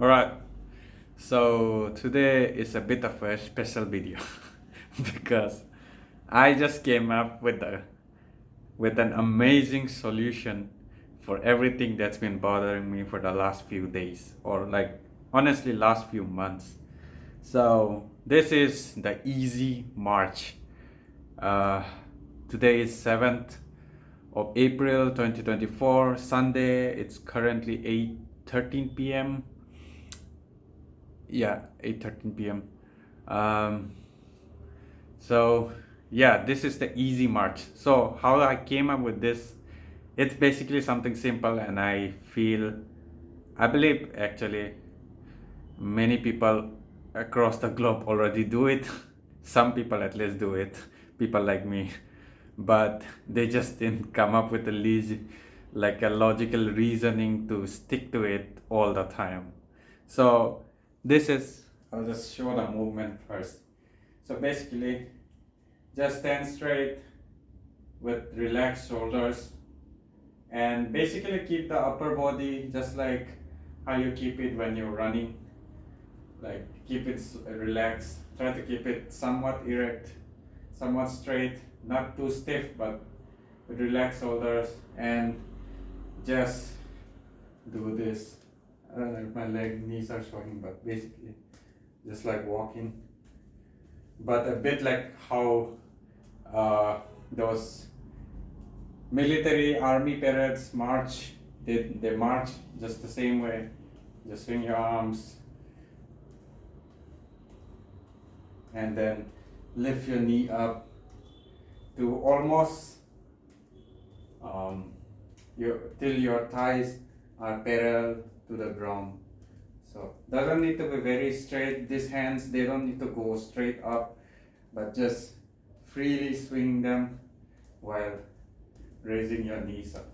All right. So today is a bit of a special video because I just came up with an amazing solution for everything that's been bothering me for the last few days or like honestly last few months. So this is the Easy March. Uh, Today is 7th of April 2024, Sunday. It's currently 8:13 p.m. Yeah, 8:13 p.m. Um, so yeah, this is the Easy March. So how I came up with this, it's basically something simple, and I believe actually many people across the globe already do it. Some people at least do it, people like me, but they just didn't come up with like a logical reasoning to stick to it all the time. So I'll just show the movement first. So basically, just stand straight with relaxed shoulders and basically keep the upper body just like how you keep it when you're running. Like keep it relaxed, try to keep it somewhat erect, somewhat straight, not too stiff, but with relaxed shoulders, and just do this. I don't know if my knees are showing, but basically just like walking, but a bit like how those military army parades march. They march just the same way. Just swing your arms and then lift your knee up to almost um, till your thighs are parallel to the ground. So doesn't need to be very straight. These hands, they don't need to go straight up, but just freely swing them while raising your knees up.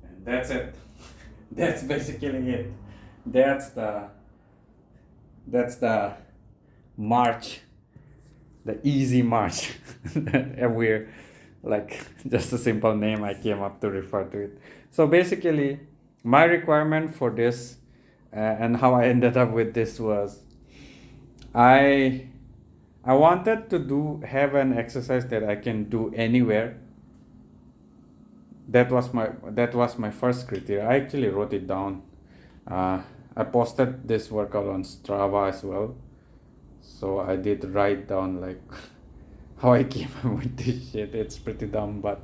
And that's it. That's basically it. That's the march, the Easy March. And we're like just a simple name I came up to refer to it. So basically, my requirement for this and how I ended up with this was I I wanted to have an exercise that I can do anywhere. That was my first criteria. I actually wrote it down. I posted this workout on Strava as well. So I did write down like how I came up with this shit. It's pretty dumb, but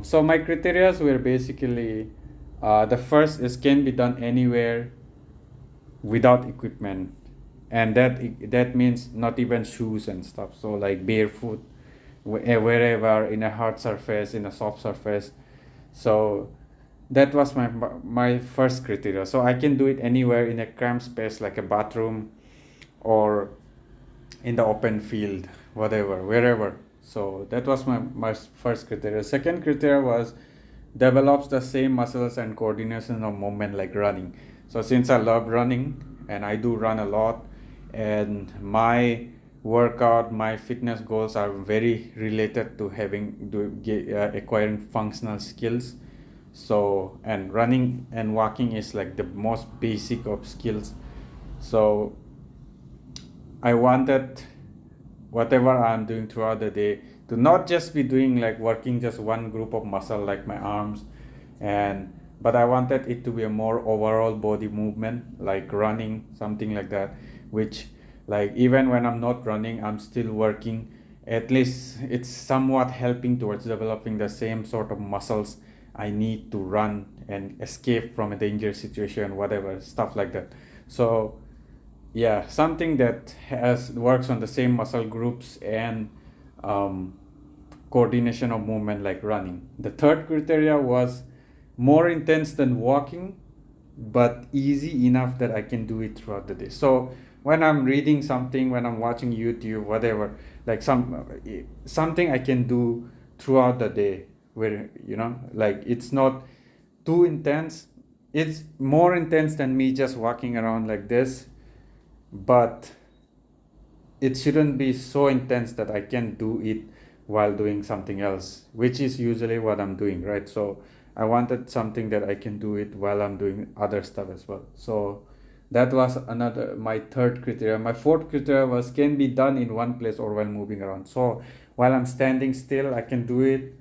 so my criterias were basically the first is can be done anywhere without equipment, and that means not even shoes and stuff. So like barefoot, wherever, in a hard surface, in a soft surface. So that was my first criteria. So I can do it anywhere in a cramped space like a bathroom or in the open field, whatever, wherever. So that was my first criteria. Second criteria was develops the same muscles and coordination of movement like running. So since I love running and I do run a lot, and my workout, my fitness goals are very related to acquiring functional skills. So, and running and walking is like the most basic of skills. So I wanted whatever I'm doing throughout the day to not just be doing like working just one group of muscle like my arms, and but I wanted it to be a more overall body movement like running, something like that, which like even when I'm not running I'm still working. At least it's somewhat helping towards developing the same sort of muscles I need to run and escape from a dangerous situation, whatever stuff like that. So yeah, something that has works on the same muscle groups and um, coordination of movement like running. The third criteria was more intense than walking, but easy enough that I can do it throughout the day. So when I'm reading something, when I'm watching YouTube, whatever, like something I can do throughout the day, where like it's not too intense. It's more intense than me just walking around like this, but it shouldn't be so intense that I can do it while doing something else, which is usually what I'm doing, right? So I wanted something that I can do it while I'm doing other stuff as well. So that was another my third criteria. My fourth criteria was can be done in one place or while moving around. So while I'm standing still, I can do it,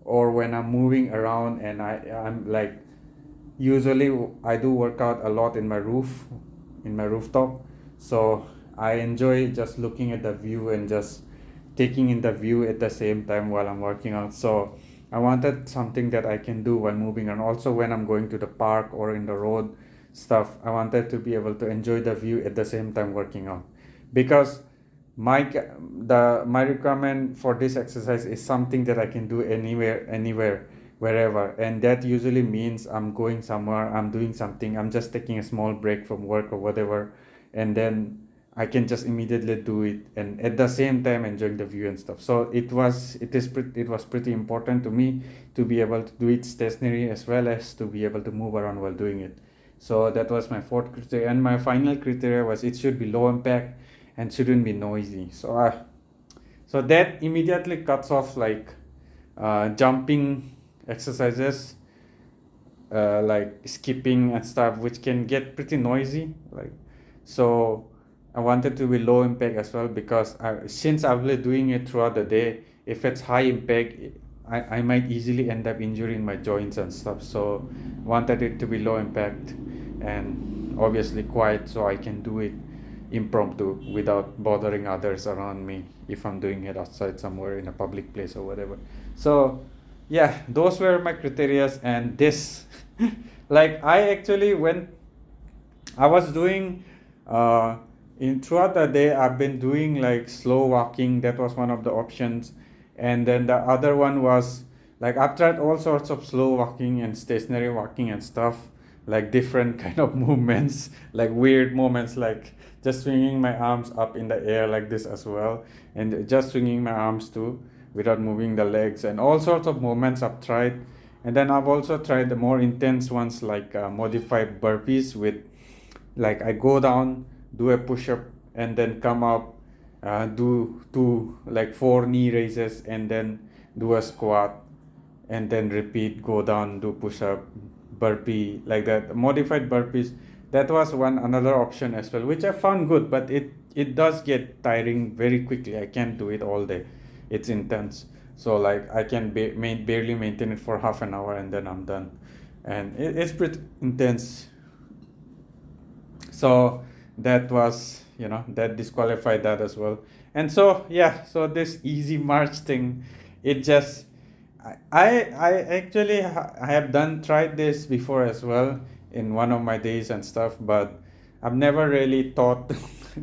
or when I'm moving around and I'm like, usually I do work out a lot in my rooftop. So I enjoy just looking at the view and just taking in the view at the same time while I'm working out. So I wanted something that I can do while moving, and also when I'm going to the park or in the road stuff, I wanted to be able to enjoy the view at the same time working out. Because my requirement for this exercise is something that I can do anywhere, wherever, and that usually means I'm going somewhere, I'm doing something, I'm just taking a small break from work or whatever, and then I can just immediately do it and at the same time enjoying the view and stuff. So it was pretty important to me to be able to do it stationary as well as to be able to move around while doing it. So that was my fourth criteria, and my final criteria was it should be low impact and shouldn't be noisy. So that immediately cuts off like jumping exercises, like skipping and stuff, which can get pretty noisy. Like, so I wanted to be low impact as well, because since I've been doing it throughout the day, if it's high impact, I might easily end up injuring my joints and stuff. So wanted it to be low impact and obviously quiet, so I can do it impromptu without bothering others around me if I'm doing it outside somewhere in a public place or whatever. So yeah, those were my criterias. And this like I actually went I was doing in throughout the day I've been doing like slow walking. That was one of the options. And then the other one was like I've tried all sorts of slow walking and stationary walking and stuff, like different kind of movements, like weird movements, like just swinging my arms up in the air like this as well, and just swinging my arms too without moving the legs, and all sorts of movements I've tried. And then I've also tried the more intense ones, like modified burpees with, like, I go down, do a push up, and then come up, do two, like, 4 knee raises, and then do a squat, and then repeat, go down, do push up, burpee, like that. Modified burpees, that was one another option as well, which I found good, but it does get tiring very quickly. I can't do it all day. It's intense. So like I can barely maintain it for half an hour and then I'm done. And it's pretty intense. So that was, that disqualified that as well. And so yeah, so this easy march thing, it just I actually I have tried this before as well in one of my days and stuff, but I've never really thought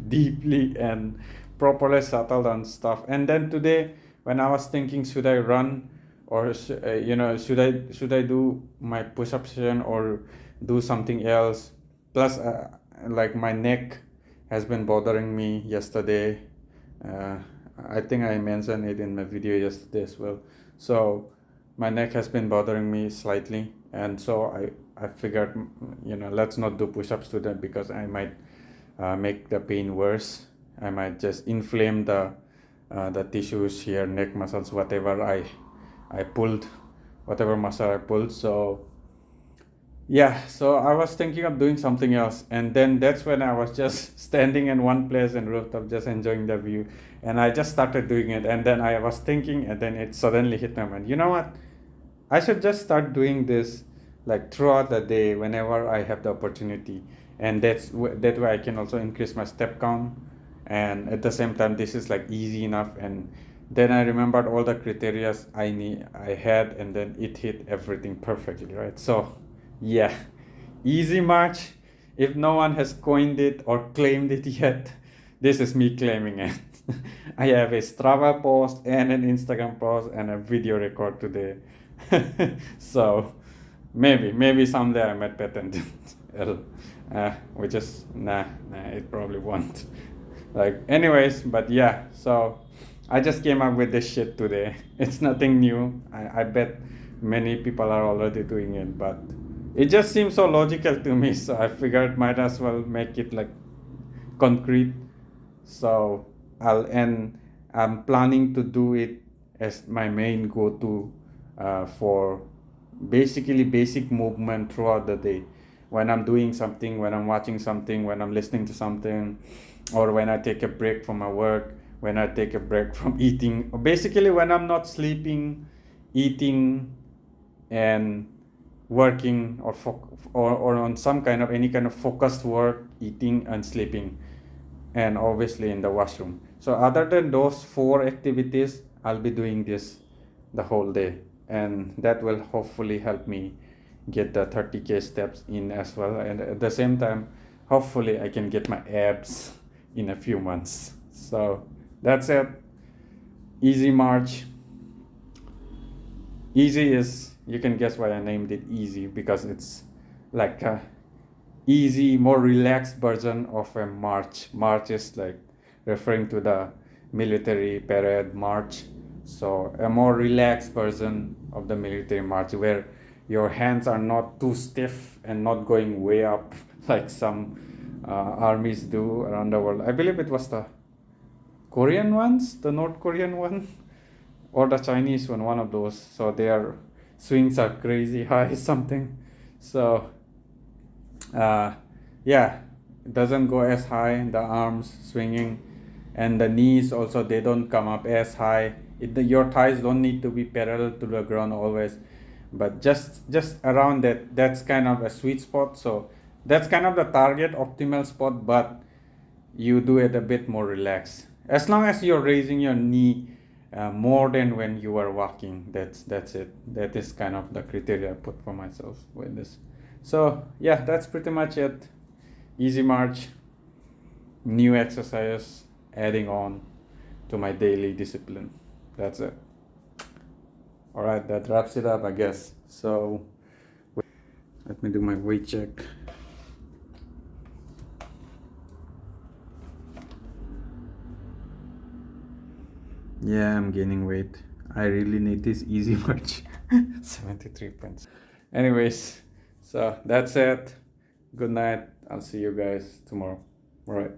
deeply and properly settled on stuff. And then today, when I was thinking, should I run, or should I do my push-up session or do something else? Plus, like, my neck has been bothering me yesterday. Uh, I think I mentioned it in my video yesterday as well. So my neck has been bothering me slightly, and so I figured, let's not do push-ups today, because I might make the pain worse. I might just inflame the tissues here, neck muscles, whatever I pulled, whatever muscle I pulled. So yeah, so I was thinking of doing something else, and then that's when I was just standing in one place and rooftop, just enjoying the view, and I just started doing it. And then I was thinking, and then it suddenly hit my mind. You know what? I should just start doing this like throughout the day whenever I have the opportunity, and that way I can also increase my step count, and at the same time this is like easy enough. And then I remembered all the criteria I had, and then it hit everything perfectly, right? So yeah, easy march. If no one has coined it or claimed it yet, this is me claiming it. I have a Strava post and an Instagram post and a video record today. So maybe someday I might patent it. Which is it probably won't. Like, anyways, but yeah, so I just came up with this shit today. It's nothing new. I bet many people are already doing it, but it just seems so logical to me, so I figured might as well make it like concrete. So I'm planning to do it as my main go-to for basically basic movement throughout the day. When I'm doing something, when I'm watching something, when I'm listening to something, or when I take a break from my work, when I take a break from eating, or basically when I'm not sleeping, eating, and working, or on some kind of any kind of focused work, eating and sleeping, and obviously in the washroom. So other than those four activities, I'll be doing this the whole day, and that will hopefully help me get the 30k steps in as well, and at the same time hopefully I can get my abs in a few months. So that's it. Easy march. Easy is, you can guess why I named it easy, because it's like a easy, more relaxed version of a march. March is like referring to the military parade march. So a more relaxed version of the military march, where your hands are not too stiff and not going way up like some armies do around the world. I believe it was the Korean ones, the North Korean one, or the Chinese one of those. So their swings are crazy high something. So uh, yeah, it doesn't go as high, the arms swinging, and the knees also, they don't come up as high. Your thighs don't need to be parallel to the ground always, but just around that, that's kind of a sweet spot. So that's kind of the target optimal spot, but you do it a bit more relaxed, as long as you're raising your knee more than when you are walking. That's it. That is kind of the criteria I put for myself with this. So yeah, that's pretty much it. Easy march, new exercises adding on to my daily discipline. That's it. All right, that wraps it up, I guess. So let me do my weight check. Yeah, I'm gaining weight. I really need this easy march. 73 points. Anyways, so that's it. Good night. I'll see you guys tomorrow. All right.